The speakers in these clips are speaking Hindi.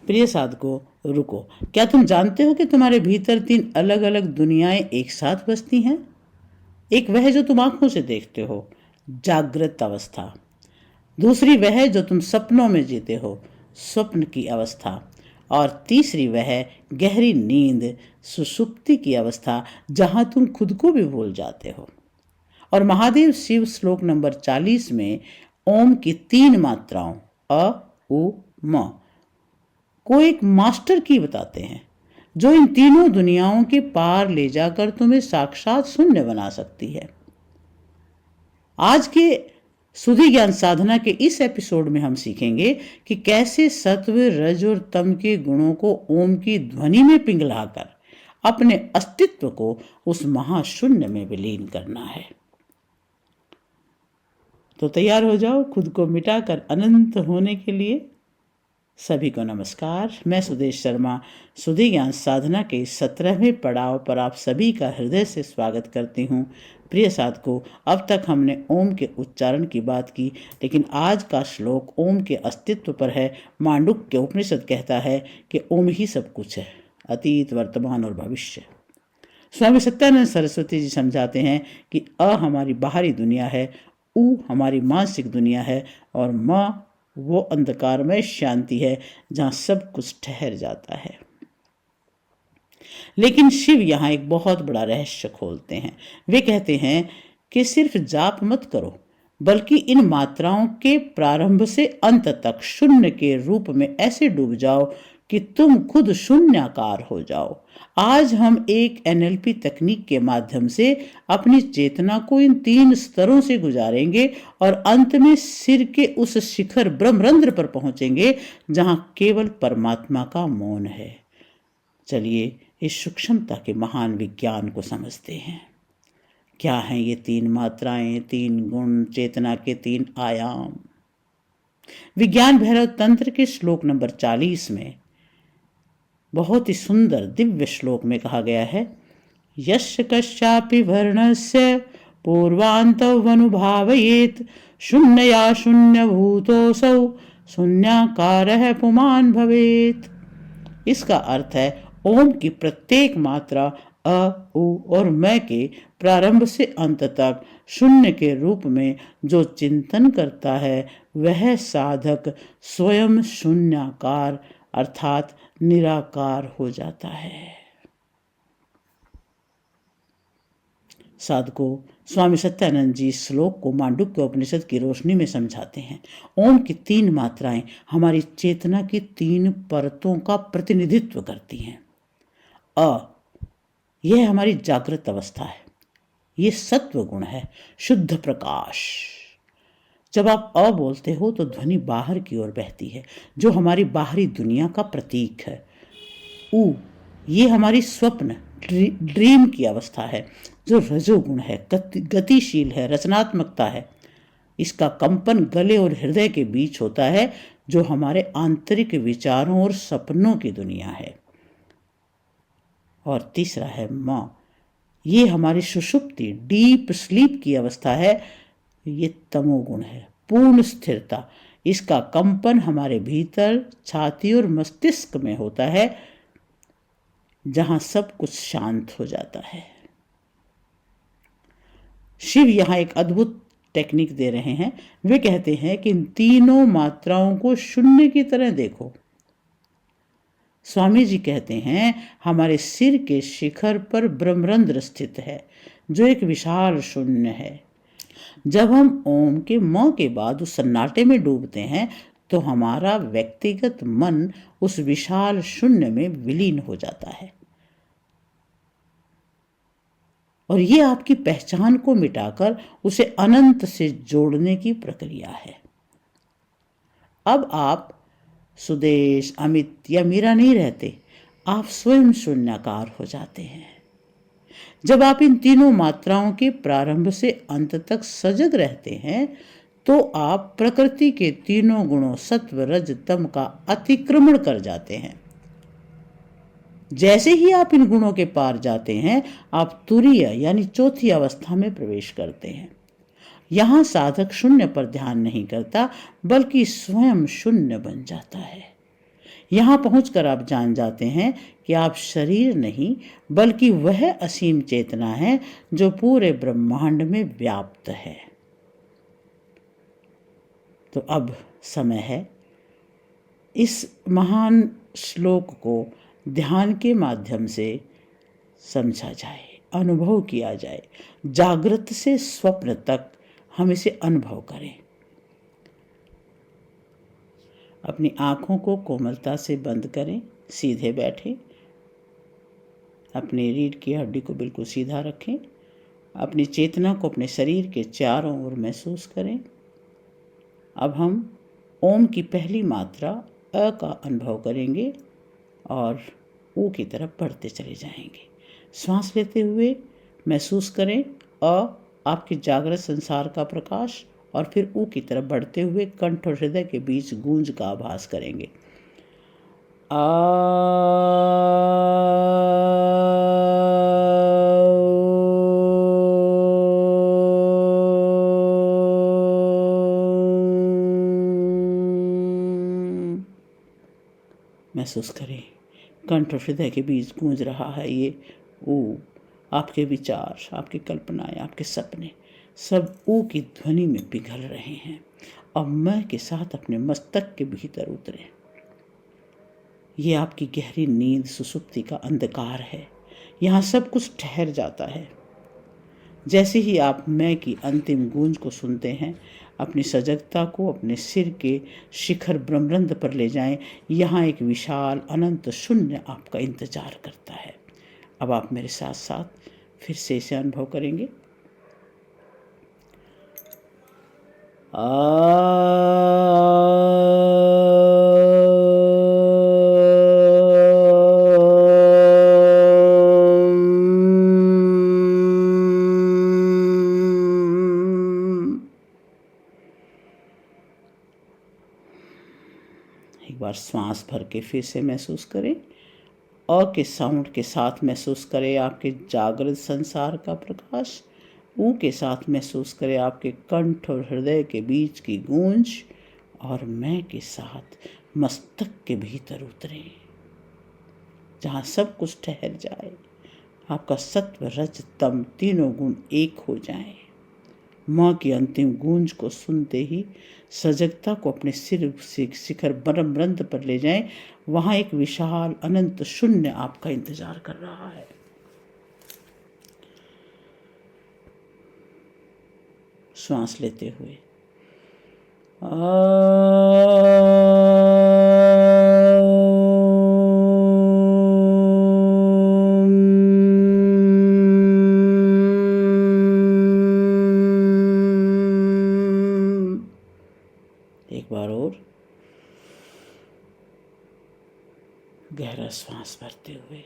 प्रिय साधकों, रुको। क्या तुम जानते हो कि तुम्हारे भीतर 3 अलग अलग दुनियाएं एक साथ बसती हैं? एक वह जो तुम आंखों से देखते हो, जागृत अवस्था। दूसरी वह जो तुम सपनों में जीते हो, स्वप्न की अवस्था। और तीसरी वह गहरी नींद, सुषुप्ति की अवस्था, जहां तुम खुद को भी भूल जाते हो। और महादेव शिव श्लोक नंबर 40 में ओम की 3 मात्राओं अ, उ, म को एक मास्टर की बताते हैं, जो इन तीनों दुनियाओं के पार ले जाकर तुम्हें साक्षात शून्य बना सकती है। आज के सुधि ज्ञान साधना के इस एपिसोड में हम सीखेंगे कि कैसे सत्व, रज और तम के गुणों को ओम की ध्वनि में पिघलाकर अपने अस्तित्व को उस महाशून्य में विलीन करना है। तो तैयार हो जाओ खुद को मिटाकर अनंत होने के लिए। सभी को नमस्कार। मैं सुदेश शर्मा सुधि ज्ञान साधना के 17वें पड़ाव पर आप सभी का हृदय से स्वागत करती हूँ। प्रिय साधकों, अब तक हमने ओम के उच्चारण की बात की, लेकिन आज का श्लोक ओम के अस्तित्व पर है। मांडुक्य उपनिषद कहता है कि ओम ही सब कुछ है, अतीत, वर्तमान और भविष्य। स्वामी सत्यानंद सरस्वती जी समझाते हैं कि अ हमारी बाहरी दुनिया है, उ हमारी मानसिक दुनिया है, और म वो अंधकारमय शांति है जहां सब कुछ ठहर जाता है। लेकिन शिव यहाँ एक बहुत बड़ा रहस्य खोलते हैं। वे कहते हैं कि सिर्फ जाप मत करो, बल्कि इन मात्राओं के प्रारंभ से अंत तक शून्य के रूप में ऐसे डूब जाओ कि तुम खुद शून्याकार हो जाओ। आज हम एक एनएलपी तकनीक के माध्यम से अपनी चेतना को इन 3 स्तरों से गुजारेंगे और अंत में सिर के उस शिखर ब्रह्मरंध्र पर पहुंचेंगे जहां केवल परमात्मा का मौन है। चलिए इस सूक्ष्मता के महान विज्ञान को समझते हैं। क्या हैं ये 3 मात्राएं, 3 गुण, चेतना के 3 आयाम? विज्ञान भैरव तंत्र के श्लोक नंबर 40 में बहुत ही सुंदर दिव्य श्लोक में कहा गया है, यस्य कस्यापि वर्णस्य पूर्वान्तमनुभावयेत् शून्यया शून्यभूतोऽसौ शून्याकारः पुमान् भवेत्। इसका अर्थ है ओम की प्रत्येक मात्रा अ, उ और मैं के प्रारंभ से अंत तक शून्य के रूप में जो चिंतन करता है, वह साधक स्वयं शून्याकार अर्थात निराकार हो जाता है। साधकों, स्वामी सत्यानंद जी श्लोक को मांडुक्य उपनिषद की रोशनी में समझाते हैं। ओम की 3 मात्राएं हमारी चेतना की 3 परतों का प्रतिनिधित्व करती हैं। अ, यह हमारी जागृत अवस्था है, ये सत्व गुण है, शुद्ध प्रकाश। जब आप अ बोलते हो तो ध्वनि बाहर की ओर बहती है, जो हमारी बाहरी दुनिया का प्रतीक है। उ, ये हमारी स्वप्न ड्रीम की अवस्था है, जो रजोगुण है, गतिशील है, रचनात्मकता है। इसका कंपन गले और हृदय के बीच होता है, जो हमारे आंतरिक विचारों और सपनों की दुनिया है। और तीसरा है म, ये हमारी सुषुप्ति, डीप स्लीप की अवस्था है। ये तमोगुण है, पूर्ण स्थिरता। इसका कंपन हमारे भीतर छाती और मस्तिष्क में होता है, जहां सब कुछ शांत हो जाता है। शिव यहां एक अद्भुत टेक्निक दे रहे हैं। वे कहते हैं कि इन तीनों मात्राओं को शून्य की तरह देखो। स्वामी जी कहते हैं हमारे सिर के शिखर पर ब्रह्मरंध्र स्थित है, जो एक विशाल शून्य है। जब हम ओम के म के बाद उस सन्नाटे में डूबते हैं, तो हमारा व्यक्तिगत मन उस विशाल शून्य में विलीन हो जाता है, और ये आपकी पहचान को मिटाकर उसे अनंत से जोड़ने की प्रक्रिया है। अब आप सुदेश, अमित या मीरा नहीं रहते, आप स्वयं शून्याकार हो जाते हैं। जब आप इन तीनों मात्राओं के प्रारंभ से अंत तक सजग रहते हैं, तो आप प्रकृति के तीनों गुणों सत्व, रज, तम का अतिक्रमण कर जाते हैं। जैसे ही आप इन गुणों के पार जाते हैं, आप तुरीय यानी चौथी अवस्था में प्रवेश करते हैं। यहां साधक शून्य पर ध्यान नहीं करता, बल्कि स्वयं शून्य बन जाता है। यहाँ पहुंचकर आप जान जाते हैं कि आप शरीर नहीं बल्कि वह असीम चेतना है जो पूरे ब्रह्मांड में व्याप्त है। तो अब समय है इस महान श्लोक को ध्यान के माध्यम से समझा जाए, अनुभव किया जाए। जागृत से स्वप्न तक हम इसे अनुभव करें। अपनी आँखों को कोमलता से बंद करें, सीधे बैठें, अपनी रीढ़ की हड्डी को बिल्कुल सीधा रखें, अपनी चेतना को अपने शरीर के चारों ओर महसूस करें। अब हम ओम की पहली मात्रा अ का अनुभव करेंगे और ऊ की तरफ बढ़ते चले जाएंगे। श्वास लेते हुए महसूस करें अ आपके जागृत संसार का प्रकाश, और फिर ऊ की तरफ बढ़ते हुए कंठ और हृदय के बीच गूंज का आभास करेंगे। आ महसूस करें कंठ और हृदय के बीच गूंज रहा है ये ऊ। आपके विचार, आपकी कल्पनाएं, आपके सपने सब ऊ की ध्वनि में पिघल रहे हैं। अब मैं के साथ अपने मस्तक के भीतर उतरे। ये आपकी गहरी नींद, सुसुप्ति का अंधकार है। यहाँ सब कुछ ठहर जाता है। जैसे ही आप मैं की अंतिम गूंज को सुनते हैं, अपनी सजगता को अपने सिर के शिखर ब्रह्मरंध्र पर ले जाएं। यहाँ एक विशाल अनंत शून्य आपका इंतजार करता है। अब आप मेरे साथ साथ फिर से इसे अनुभव करेंगे। एक बार सांस भर के फिर से महसूस करें। अ के साउंड के साथ महसूस करें आपके जागृत संसार का प्रकाश। ऊ के साथ महसूस करें आपके कंठ और हृदय के बीच की गूंज। और मैं के साथ मस्तक के भीतर उतरे, जहाँ सब कुछ ठहर जाए। आपका सत्व, रज, तम तीनों गुण एक हो जाएं। माँ की अंतिम गूंज को सुनते ही सजगता को अपने सिर से शिखर ब्रह्मरंध्र पर ले जाएं। वहाँ एक विशाल अनंत शून्य आपका इंतजार कर रहा है। श्वास लेते हुए एक बार और गहरा श्वास भरते हुए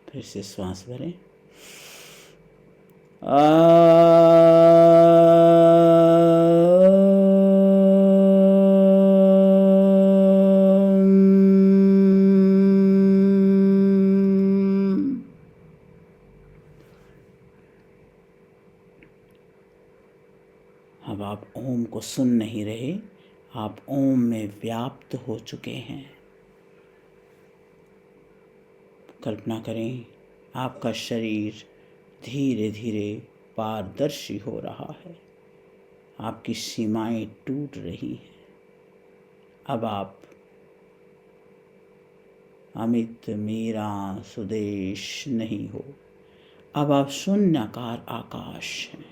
फिर से श्वास भरें। अब आप ओम को सुन नहीं रहे, आप ओम में व्याप्त हो चुके हैं। कल्पना करें आपका शरीर धीरे धीरे पारदर्शी हो रहा है, आपकी सीमाएं टूट रही हैं। अब आप अमित, मीरा, सुदेश नहीं हो। अब आप शून्याकार आकाश हैं,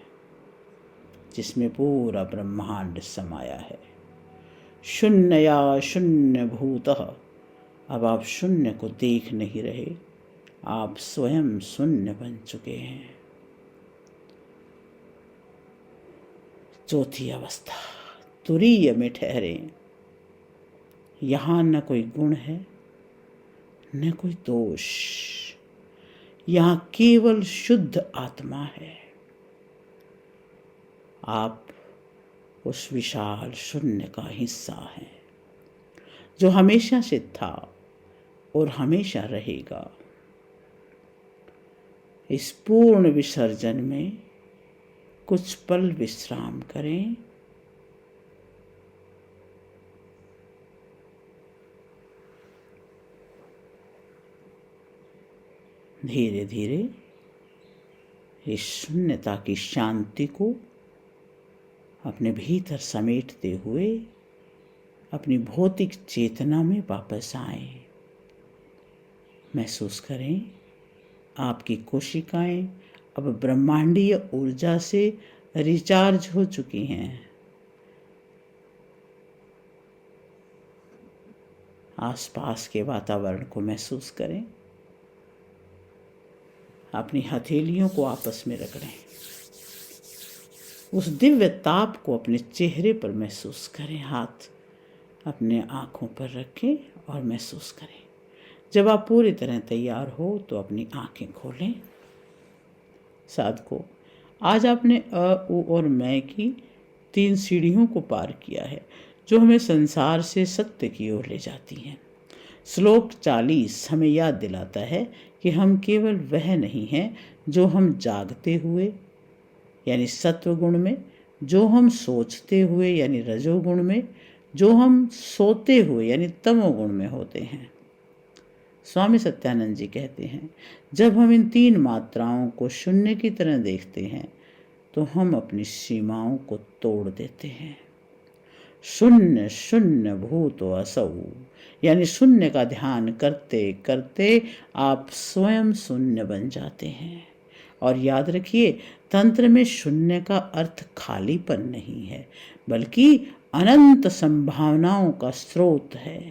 जिसमें पूरा ब्रह्मांड समाया है। शून्यया शून्य भूतः। अब आप शून्य को देख नहीं रहे, आप स्वयं शून्य बन चुके हैं। चौथी अवस्था, तुरीय में ठहरे। यहाँ न कोई गुण है, न कोई दोष। यहाँ केवल शुद्ध आत्मा है। आप उस विशाल शून्य का हिस्सा हैं, जो हमेशा से था और हमेशा रहेगा। इस पूर्ण विसर्जन में कुछ पल विश्राम करें। धीरे धीरे इस शून्यता की शांति को अपने भीतर समेटते हुए अपनी भौतिक चेतना में वापस आए। महसूस करें आपकी कोशिकाएं अब ब्रह्मांडीय ऊर्जा से रिचार्ज हो चुकी हैं। आसपास के वातावरण को महसूस करें। अपनी हथेलियों को आपस में रगड़ें। उस दिव्य ताप को अपने चेहरे पर महसूस करें। हाथ अपने आँखों पर रखें और महसूस करें। जब आप पूरी तरह तैयार हो तो अपनी आँखें खोलें। साधकों, आज आपने अ, उ और मैं की 3 सीढ़ियों को पार किया है, जो हमें संसार से सत्य की ओर ले जाती हैं। श्लोक 40 हमें याद दिलाता है कि हम केवल वह नहीं हैं जो हम जागते हुए यानी सत्व गुण में, जो हम सोचते हुए यानी रजोगुण में, जो हम सोते हुए यानी तमोगुण में होते हैं। स्वामी सत्यानंद जी कहते हैं, जब हम इन 3 मात्राओं को शून्य की तरह देखते हैं तो हम अपनी सीमाओं को तोड़ देते हैं। शून्य शून्य भूतो असौ, यानी शून्य का ध्यान करते करते आप स्वयं शून्य बन जाते हैं। और याद रखिए, तंत्र में शून्य का अर्थ खालीपन नहीं है, बल्कि अनंत संभावनाओं का स्रोत है।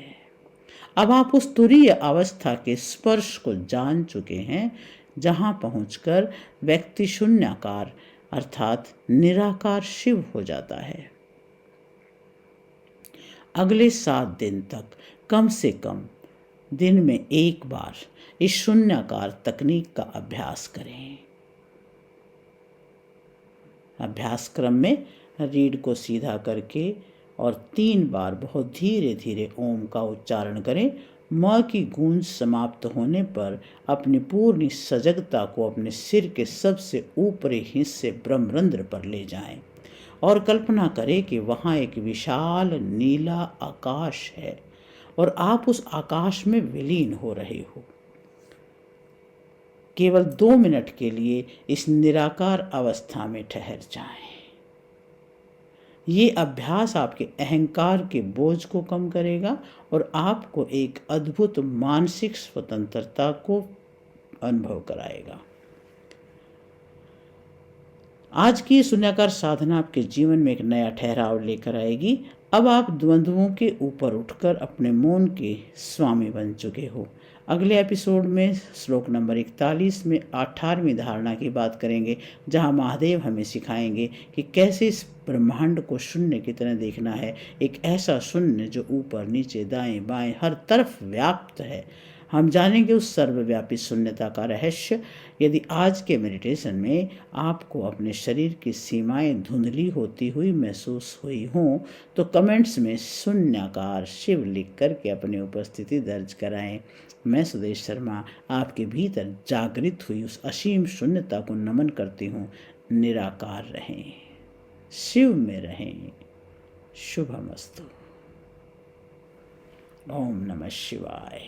अब आप उस तुरीय अवस्था के स्पर्श को जान चुके हैं, जहां पहुंचकर व्यक्ति शून्याकार अर्थात निराकार शिव हो जाता है। अगले 7 दिन तक कम से कम दिन में 1 बार इस शून्याकार तकनीक का अभ्यास करें। अभ्यास क्रम में रीढ़ को सीधा करके और 3 बार बहुत धीरे धीरे ओम का उच्चारण करें। म की गूंज समाप्त होने पर अपनी पूर्ण सजगता को अपने सिर के सबसे ऊपरी हिस्से ब्रह्मरंध्र पर ले जाएं और कल्पना करें कि वहाँ एक विशाल नीला आकाश है और आप उस आकाश में विलीन हो रहे हो। केवल 2 मिनट के लिए इस निराकार अवस्था में ठहर जाएं। ये अभ्यास आपके अहंकार के बोझ को कम करेगा और आपको एक अद्भुत मानसिक स्वतंत्रता को अनुभव कराएगा। आज की शून्याकार साधना आपके जीवन में एक नया ठहराव लेकर आएगी। अब आप द्वंद्वों के ऊपर उठकर अपने मौन के स्वामी बन चुके हो। अगले एपिसोड में श्लोक नंबर 41 में 18वीं धारणा की बात करेंगे, जहां महादेव हमें सिखाएंगे कि कैसे इस ब्रह्मांड को शून्य की तरह देखना है, एक ऐसा शून्य जो ऊपर नीचे दाएं बाएं हर तरफ व्याप्त है। हम जानेंगे उस सर्वव्यापी शून्यता का रहस्य। यदि आज के मेडिटेशन में आपको अपने शरीर की सीमाएं धुंधली होती हुई महसूस हुई हों तो कमेंट्स में शून्याकार शिव लिख करके अपनी उपस्थिति दर्ज कराएं। मैं सुदेश शर्मा आपके भीतर जागृत हुई उस असीम शून्यता को नमन करती हूँ। निराकार रहें, शिव में रहें। शुभमस्तु। ओम नमः शिवाय।